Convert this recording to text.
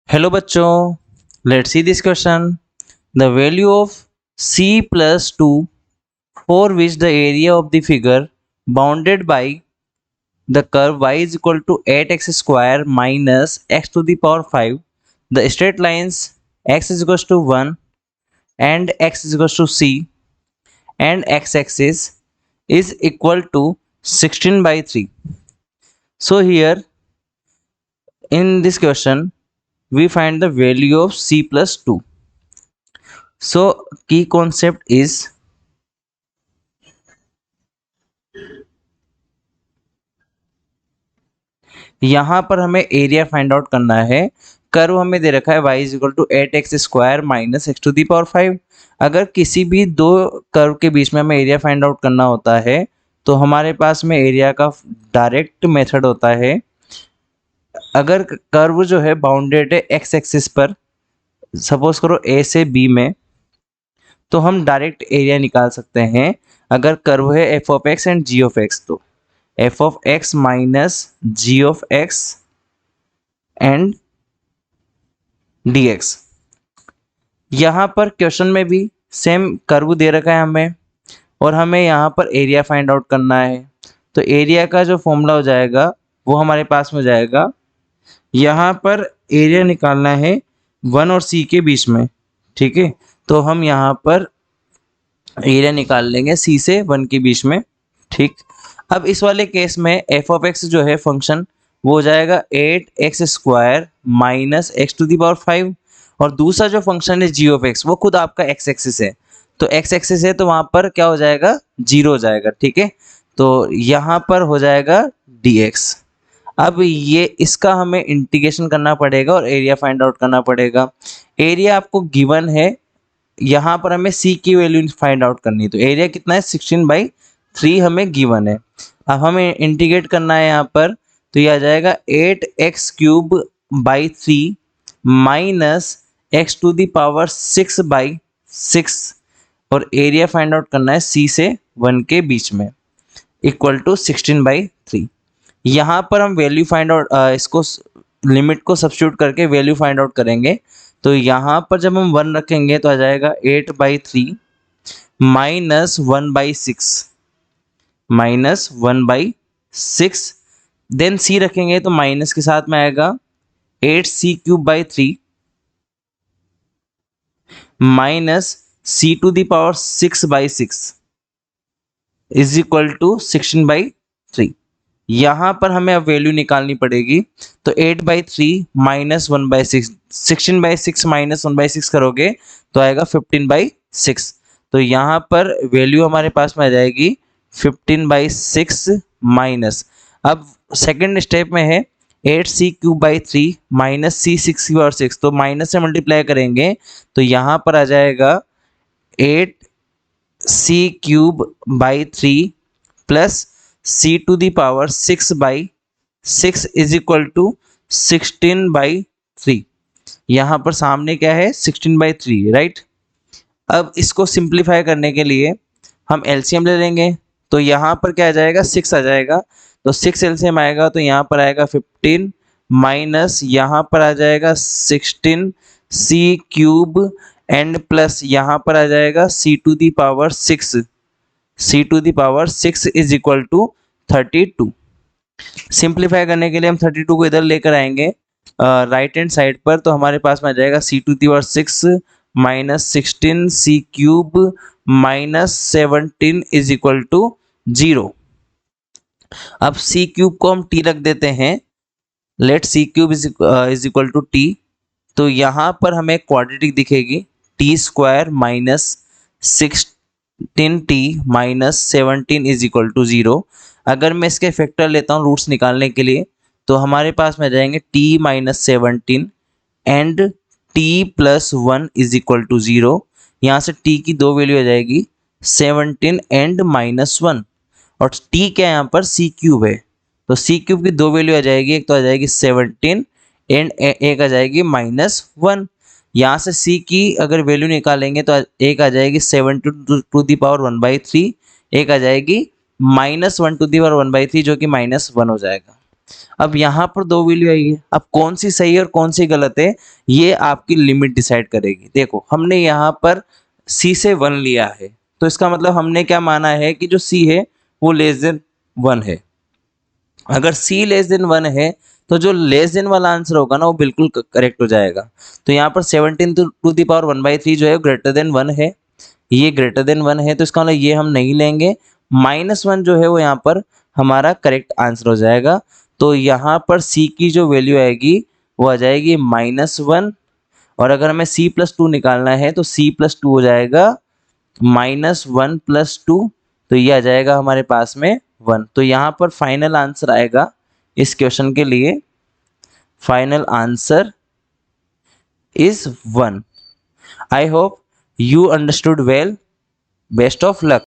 Hello बच्चों, let's see this question. The value of c plus 2 for which the area of the figure bounded by the curve y is equal to 8x square minus x to the power 5, the straight lines x is equals to 1 and x is equals to c and x-axis is equal to 16 by 3. So here in this question we find the value of c plus 2. So key concept is यहाँ पर हमें area find out करना है। Curve हमें दे रखा है y is equal to 8x square minus x to the power 5। अगर किसी भी दो कर्व के बीच में हमें एरिया फाइंड आउट करना होता है तो हमारे पास में एरिया का डायरेक्ट मेथड होता है। अगर कर्व जो है बाउंडेड है एक्स एक्सिस पर, सपोज करो a से b में, तो हम डायरेक्ट एरिया निकाल सकते हैं। अगर कर्व है f of x and g of x, तो f of x minus g of x and dx। यहाँ पर क्वेश्चन में भी सेम कर्व दे रखा है हमें और हमें यहाँ पर एरिया फाइंड आउट करना है। तो एरिया का जो फॉर्मूला हो जाएगा वो हमारे पास में जाएगा। यहाँ पर एरिया निकालना है 1 और c के बीच में, ठीक है। तो हम यहाँ पर एरिया निकाल लेंगे c से 1 के बीच में, ठीक। अब इस वाले केस में f ऑफ x जो है फंक्शन वो हो जाएगा 8x square minus x to the power 5 और दूसरा जो फंक्शन है g ऑफ x वो खुद आपका x एक्सिस है। तो x एक्सिस है तो वहाँ पर क्या हो जाएगा, 0 हो जाएगा, ठीक है। तो यहाँ पर हो जाएगा dx। अब ये इसका हमें इंटीग्रेशन करना पड़ेगा और एरिया फाइंड आउट करना पड़ेगा। एरिया आपको गिवन है, यहाँ पर हमें c की वैल्यू फाइंड आउट करनी है। तो एरिया कितना है, 16/3 हमें गिवन है। अब हमें इंटीग्रेट करना है यहाँ पर, तो ये आ जाएगा 8x³/3 minus x to the power 6/6 और एरिया फाइंड आउट करना है c से 1 के बीच में इक्वल टू 16/3। यहाँ पर हम वैल्यू फाइंड आउट इसको लिमिट को सब्स्टिट्यूट करके वैल्यू फाइंड आउट करेंगे। तो यहाँ पर जब हम 1 रखेंगे तो आ जाएगा 8/3 माइनस 1/6 देन c रखेंगे तो माइनस के साथ में आएगा 8c³/3 minus c to the power 6/6 is equal to 16/3। यहाँ पर हमें अब वैल्यू निकालनी पड़ेगी। तो 8/3 माइनस 1/6, 16/6 माइनस 1/6 करोगे तो आएगा 15/6। तो यहाँ पर वैल्यू हमारे पास में आ जाएगी 15/6 माइनस, अब सेकंड स्टेप में है 8c³/3 माइनस c 6/6, तो माइनस से मल्टीप्लाई करेंगे तो यहाँ पर आ जाएगा 8c³/3 plus c to the power 6/6 is equal to 16/3। यहाँ पर सामने क्या है, 16/3, राइट। अब इसको सिंप्लीफाई करने के लिए हम एलसीएम ले लेंगे। तो यहाँ पर क्या आ जाएगा, 6 आ जाएगा। तो 6 एलसीएम आएगा तो यहाँ पर आएगा 15 माइनस यहाँ पर आ जाएगा 16c³ एंड प्लस यहाँ पर आ जाएगा c to the power 6 is equal to 32। Simplify करने के लिए हम 32 को इधर लेकर आएंगे राइट हैंड साइड पर, तो हमारे पास में आ जाएगा c to the power 6 minus 16c³ minus 17 is equal to 0। अब c³ को हम t रख देते हैं, let c³ is equal to t। तो यहाँ पर हमें क्वाड्रेटिक दिखेगी, t square minus 16t minus 17 is equal to 0। अगर मैं इसके फैक्टर लेता हूँ रूट्स निकालने के लिए तो हमारे पास में आ जाएंगे t minus 17 and t plus 1 is equal to 0। यहाँ से t की दो वैल्यू आ जाएगी 17 एंड माइनस 1 और t क्या है यहाँ पर, c³ है। तो c³ की दो वैल्यू आ जाएगी, एक तो आ जाएगी 17 एंड एक आ जाएगी -1। यहाँ से c की अगर वैल्यू निकालेंगे तो एक आ जाएगी 7 टू दी पावर 1/3, एक आ जाएगी -1 टू दी पावर 1/3 जो कि -1 हो जाएगा। अब यहाँ पर दो वैल्यू आई है, अब कौन सी सही है और कौन सी गलत है ये आपकी लिमिट डिसाइड करेगी। देखो हमने यहाँ पर c से 1 लिया है, तो इसका मतलब हमने क्या माना है कि जो c है वो लेस देन 1 है। अगर c लेस देन 1 है तो जो लेस देन वाला आंसर होगा ना वो बिल्कुल करेक्ट हो जाएगा। तो यहाँ पर 17 टू द पावर 1/3 जो है ग्रेटर देन 1 है, ये ग्रेटर देन 1 है, तो इसका मतलब ये हम नहीं लेंगे। -1 जो है वो यहाँ पर हमारा करेक्ट आंसर हो जाएगा। तो यहाँ पर c की जो वैल्यू आएगी वो आ जाएगी -1, और अगर हमें c+2 निकालना है तो c+2 हो जाएगा -1+2, तो ये आ जाएगा हमारे पास में 1। तो यहाँ पर फाइनल आंसर आएगा इस क्वेश्चन के लिए, final answer is 1। I hope you understood well. Best of luck.